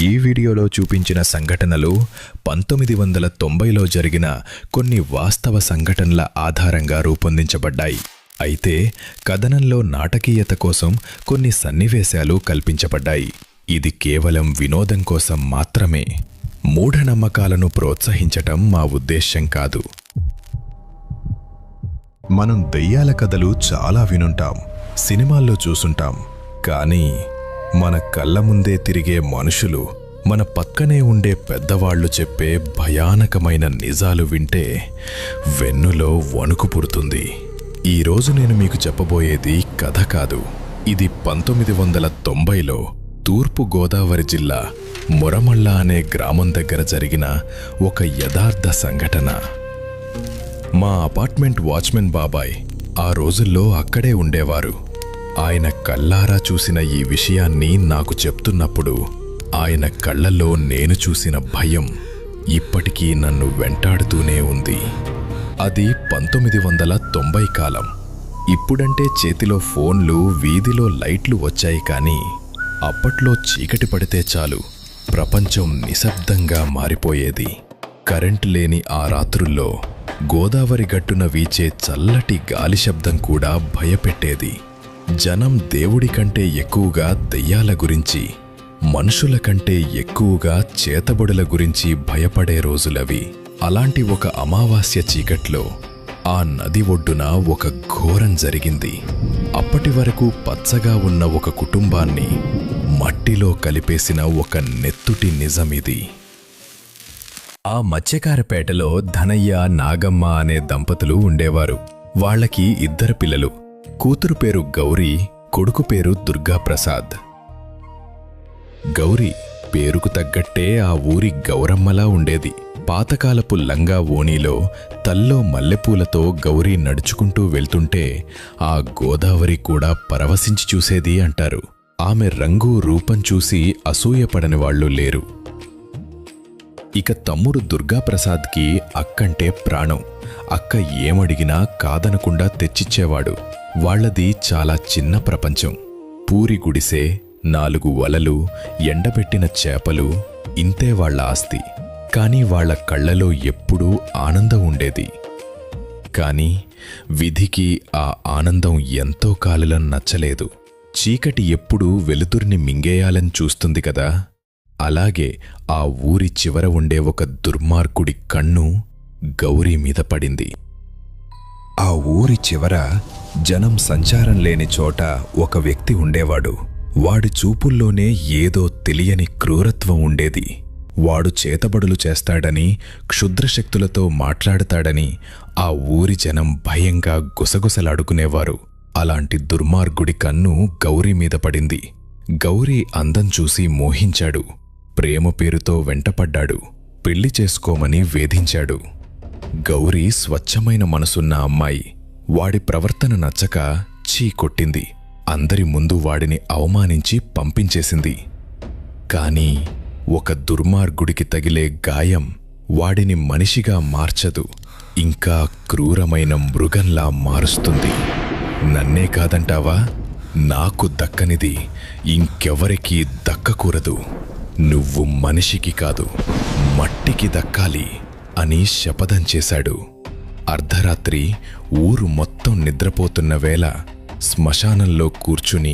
ఈ వీడియోలో చూపించిన సంఘటనలు 1990లో జరిగిన కొన్ని వాస్తవ సంఘటనల ఆధారంగా రూపొందించబడ్డాయి. అయితే కథనంలో నాటకీయత కోసం కొన్ని సన్నివేశాలు కల్పించబడ్డాయి. ఇది కేవలం వినోదం కోసం మాత్రమే. మూఢనమ్మకాలను ప్రోత్సహించటం మా ఉద్దేశ్యం కాదు. మనం దెయ్యాల కథలు చాలా వినుంటాం, సినిమాల్లో చూసుంటాం. కానీ మన కళ్ళ ముందే తిరిగే మనుషులు, మన పక్కనే ఉండే పెద్దవాళ్లు చెప్పే భయానకమైన నిజాలు వింటే వెన్నులో వణుకు పుడుతుంది. ఈరోజు నేను మీకు చెప్పబోయేది కథ కాదు. ఇది 1990లో తూర్పు గోదావరి జిల్లా మురమళ్ళ అనే గ్రామం దగ్గర జరిగిన ఒక యథార్థ సంఘటన. మా అపార్ట్మెంట్ వాచ్మెన్ బాబాయ్ ఆ రోజుల్లో అక్కడే ఉండేవారు. ఆయన కళ్ళారా చూసిన ఈ విషయాన్ని నాకు చెప్తున్నప్పుడు ఆయన కళ్ళల్లో నేను చూసిన భయం ఇప్పటికీ నన్ను వెంటాడుతూనే ఉంది. అది 1990 కాలం. ఇప్పుడంటే చేతిలో ఫోన్లు, వీధిలో లైట్లు వచ్చాయి. కానీ అప్పట్లో చీకటి పడితే చాలు ప్రపంచం నిశ్శబ్దంగా మారిపోయేది. కరెంటు లేని ఆ రాత్రుల్లో గోదావరి గట్టున వీచే చల్లటి గాలి శబ్దం కూడా భయపెట్టేది. జనం దేవుడి కంటే ఎక్కువగా దెయ్యాల గురించి, మనుషుల కంటే ఎక్కువగా చేతబడుల గురించి భయపడే రోజులవి. అలాంటి ఒక అమావాస్య చీకట్లో ఆ నది ఒడ్డున ఒక ఘోరం జరిగింది. అప్పటి వరకు పచ్చగా ఉన్న ఒక కుటుంబాన్ని మట్టిలో కలిపేసిన ఒక నెత్తుటి నిజమిది. ఆ మత్స్యకారపేటలో ధనయ్య, నాగమ్మ అనే దంపతులు ఉండేవారు. వాళ్లకి 2 పిల్లలు. కూతురు పేరు గౌరీ, కొడుకు పేరు దుర్గాప్రసాద్. గౌరీ పేరుకు తగ్గట్టే ఆ ఊరి గౌరమ్మలా ఉండేది. పాతకాలపు లంగా ఓణీలో తల్లో మల్లెపూలతో గౌరీ నడుచుకుంటూ వెళ్తుంటే ఆ గోదావరి కూడా పరవశించి చూసేది అంటారు. ఆమె రంగు, రూపం చూసి అసూయపడని వాళ్లు లేరు. ఇక తమ్ముడు దుర్గాప్రసాద్కి అక్కంటే ప్రాణం. అక్క ఏమడిగినా కాదనకుండా తెచ్చిచ్చేవాడు. వాళ్లది చాలా చిన్న ప్రపంచం. పూరి గుడిసె, 4 వలలు, ఎండబెట్టిన చేపలు, ఇంతే వాళ్ల ఆస్తి. కాని వాళ్ల కళ్లలో ఎప్పుడూ ఆనందం ఉండేది. కాని విధికి ఆ ఆనందం ఎంతో కాలం నచ్చలేదు. చీకటి ఎప్పుడూ వెలుతురిని మింగేయాలని చూస్తుంది కదా. అలాగే ఆ ఊరి చివర ఉండే ఒక దుర్మార్గుడి కన్ను గౌరీ మీద పడింది. ఆ ఊరి చివర జనం సంచారం లేని చోట ఒక వ్యక్తి ఉండేవాడు. వాడి చూపుల్లోనే ఏదో తెలియని క్రూరత్వం ఉండేది. వాడు చేతబడులు చేస్తాడని, క్షుద్రశక్తులతో మాట్లాడతాడని ఆ ఊరి జనం భయంగా గుసగుసలాడుకునేవారు. అలాంటి దుర్మార్గుడి కన్ను గౌరీ మీద పడింది. గౌరీ అందం చూసి మోహించాడు. ప్రేమ పేరుతో వెంటపడ్డాడు. పెళ్లి చేసుకోమని వేధించాడు. గౌరీ స్వచ్ఛమైన మనసున్న అమ్మాయి. వాడి ప్రవర్తన నచ్చక చీ కొట్టింది. అందరి ముందు వాడిని అవమానించి పంపించేసింది. కాని ఒక దుర్మార్గుడికి తగిలే గాయం వాడిని మనిషిగా మార్చదు, ఇంకా క్రూరమైన మృగంలా మారుస్తుంది. నన్నే కాదంటావా? నాకు దక్కనిది ఇంకెవరికీ దక్కకూడదు. నువ్వు మనిషికి కాదు, మట్టికి దక్కాలి అని శపథం చేశాడు. అర్ధరాత్రి ఊరు మొత్తం నిద్రపోతున్న వేళ శ్మశానంలో కూర్చుని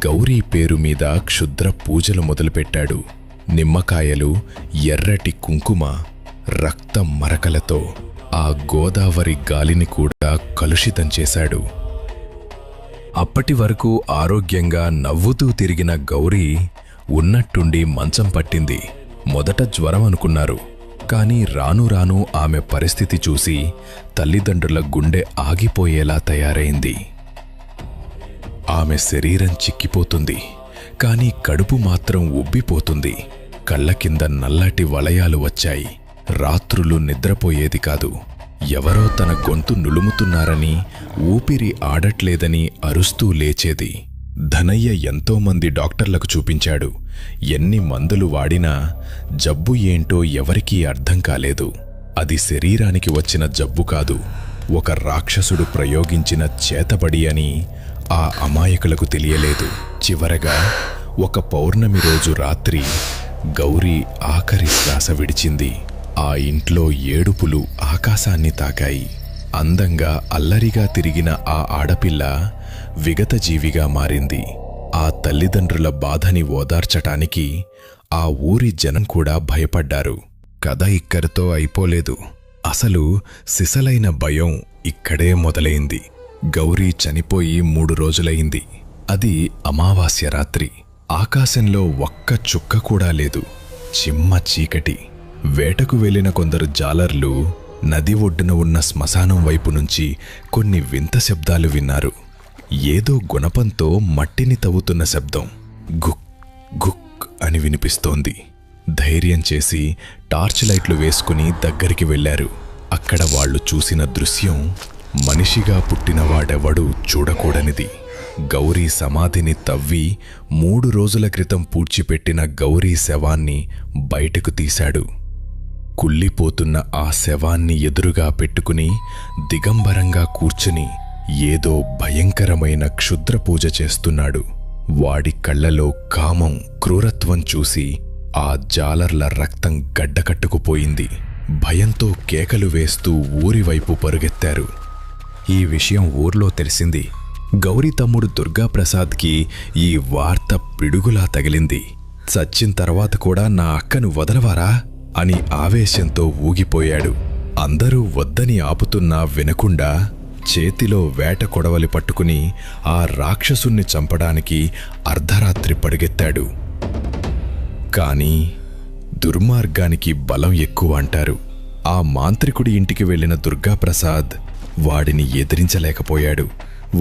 గౌరీ పేరు మీద క్షుద్ర పూజలు మొదలుపెట్టాడు. నిమ్మకాయలు, ఎర్రటి కుంకుమ, రక్తం మరకలతో ఆ గోదావరి గాలిని కూడా కలుషితం చేశాడు. అప్పటి వరకు ఆరోగ్యంగా నవ్వుతూ తిరిగిన గౌరీ ఉన్నట్టుండి మంచం పట్టింది. మొదట జ్వరం అనుకున్నారు. కాని రాను రాను ఆమె పరిస్థితి చూసి తల్లిదండ్రుల గుండె ఆగిపోయేలా తయారైంది. ఆమె శరీరం చిక్కిపోతుంది, కాని కడుపు మాత్రం ఉబ్బిపోతుంది. కళ్ళ కింద నల్లటి వలయాలు వచ్చాయి. రాత్రులు నిద్రపోయేది కాదు. ఎవరో తన గొంతు నులుముతున్నారని, ఊపిరి ఆడట్లేదని అరుస్తూ లేచేది. ధనయ్య ఎంతోమంది డాక్టర్లకు చూపించాడు. ఎన్ని మందులు వాడినా జబ్బు ఏంటో ఎవరికీ అర్థం కాలేదు. అది శరీరానికి వచ్చిన జబ్బు కాదు, ఒక రాక్షసుడు ప్రయోగించిన చేతబడి అని ఆ అమాయకులకు తెలియలేదు. చివరగా ఒక పౌర్ణమి రోజు రాత్రి గౌరీ ఆఖరి శ్వాస విడిచింది. ఆ ఇంట్లో ఏడుపులు ఆకాశాన్ని తాకాయి. అందంగా అల్లరిగా తిరిగిన ఆ ఆడపిల్ల విగతజీవిగా మారింది. ఆ తల్లిదండ్రుల బాధని ఓదార్చటానికి ఆ ఊరి జనం కూడా భయపడ్డారు. కథ ఇక్కడితో అయిపోలేదు. అసలు సిసలైన భయం ఇక్కడే మొదలైంది. గౌరీ చనిపోయి 3 రోజులైంది. అది అమావాస్య రాత్రి. ఆకాశంలో ఒక్క చుక్క కూడా లేదు. చిమ్మ చీకటి. వేటకు వెళ్లిన కొందరు జాలర్లు నది ఒడ్డున ఉన్న శ్మశానం వైపు నుంచి కొన్ని వింత శబ్దాలు విన్నారు. ఏదో గుణపంతో మట్టిని తవ్వుతున్న శబ్దం. గుక్ గుక్ అని వినిపిస్తోంది. ధైర్యం చేసి టార్చ్ లైట్లు వేసుకుని దగ్గరికి వెళ్లారు. అక్కడ వాళ్లు చూసిన దృశ్యం మనిషిగా పుట్టినవాడెవడూ చూడకూడనిది. గౌరీ సమాధిని తవ్వి 3 రోజుల క్రితం పూడ్చిపెట్టిన గౌరీ శవాన్ని బయటకు తీశాడు. కుళ్ళిపోతున్న ఆ శవాన్ని ఎదురుగా పెట్టుకుని దిగంబరంగా కూర్చుని ఏదో భయంకరమైన క్షుద్ర పూజ చేస్తున్నాడు. వాడి కళ్లలో కామం, క్రూరత్వం చూసి ఆ జాలర్ల రక్తం గడ్డకట్టుకుపోయింది. భయంతో కేకలు వేస్తూ ఊరివైపు పరుగెత్తారు. ఈ విషయం ఊర్లో తెలిసింది. గౌరీ తమ్ముడు దుర్గాప్రసాద్కి ఈ వార్త పిడుగులా తగిలింది. చచ్చిన తర్వాత కూడా నా అక్కను వదలవారా అని ఆవేశంతో ఊగిపోయాడు. అందరూ వద్దని ఆపుతున్నా వినకుండా చేతిలో వేట కొడవలి పట్టుకుని ఆ రాక్షసుణ్ణి చంపడానికి అర్ధరాత్రి పరుగెత్తాడు. కాని దుర్మార్గానికి బలం ఎక్కువ అంటారు. ఆ మాంత్రికుడి ఇంటికి వెళ్లిన దుర్గాప్రసాద్ వాడిని ఎదిరించలేకపోయాడు.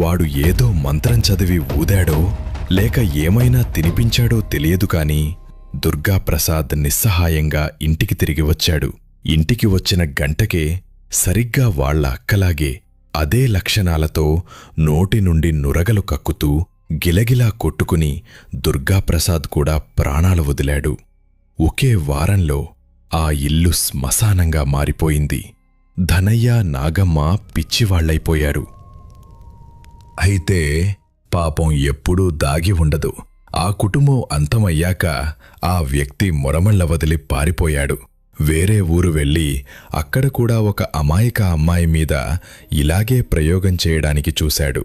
వాడు ఏదో మంత్రం చదివి ఊదాడో లేక ఏమైనా తినిపించాడో తెలియదు కాని దుర్గాప్రసాద్ నిస్సహాయంగా ఇంటికి తిరిగి వచ్చాడు. ఇంటికి వచ్చిన గంటకే సరిగ్గా వాళ్ల అక్కలాగే అదే లక్షణాలతో నోటి నుండి నురగలు కక్కుతూ గిలగిలా కొట్టుకుని దుర్గాప్రసాద్ కూడా ప్రాణాలు వదిలాడు. ఒకే వారంలో ఆ ఇల్లు శ్మశానంగా మారిపోయింది. ధనయ్య, నాగమ్మ పిచ్చివాళ్లైపోయారు. అయితే పాపం ఎప్పుడూ దాగి ఉండదు. ఆ కుటుంబం అంతమయ్యాక ఆ వ్యక్తి మొరమళ్ళ వదిలి పారిపోయాడు. వేరే ఊరు వెళ్ళి అక్కడ కూడా ఒక అమాయక అమ్మాయి మీద ఇలాగే ప్రయోగం చేయడానికి చూశాడు.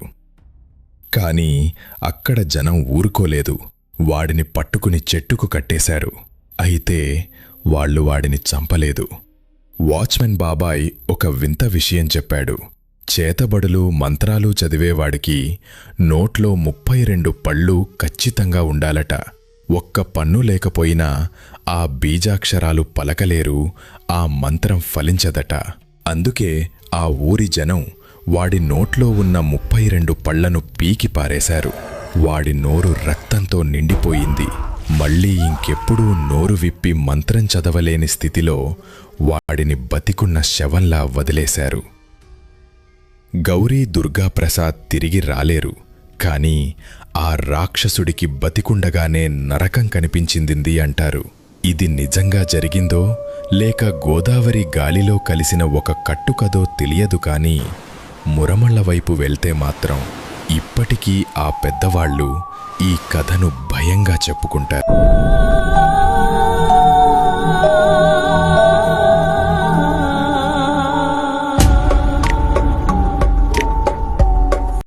కాని అక్కడ జనం ఊరుకోలేదు. వాడిని పట్టుకుని చెట్టుకు కట్టేశారు. అయితే వాళ్లు వాడిని చంపలేదు. వాచ్మెన్ బాబాయ్ ఒక వింత విషయం చెప్పాడు. చేతబడులు, మంత్రాలు చదివేవాడికి నోట్లో 32 పళ్ళు ఖచ్చితంగా ఉండాలట. ఒక్క పన్ను లేకపోయినా ఆ బీజాక్షరాలు పలకలేరు, ఆ మంత్రం ఫలించదట. అందుకే ఆ ఊరి జనం వాడి నోట్లో ఉన్న 32 పళ్లను పీకి పారేశారు. వాడి నోరు రక్తంతో నిండిపోయింది. మళ్లీ ఇంకెప్పుడూ నోరు విప్పి మంత్రం చదవలేని స్థితిలో వాడిని బతికున్న శవంలా వదిలేశారు. గౌరీ, దుర్గాప్రసాద్ తిరిగి రాలేరు. కాని ఆ రాక్షసుడికి బతికుండగానే నరకం కనిపించింది అంటారు. ఇది నిజంగా జరిగిందో లేక గోదావరి గాలిలో కలిసిన ఒక కట్టుకదో తెలియదు. కాని మురమళ్ళ వైపు వెళ్తే మాత్రం ఇప్పటికీ ఆ పెద్దవాళ్లు ఈ కథను భయంగా చెప్పుకుంటారు.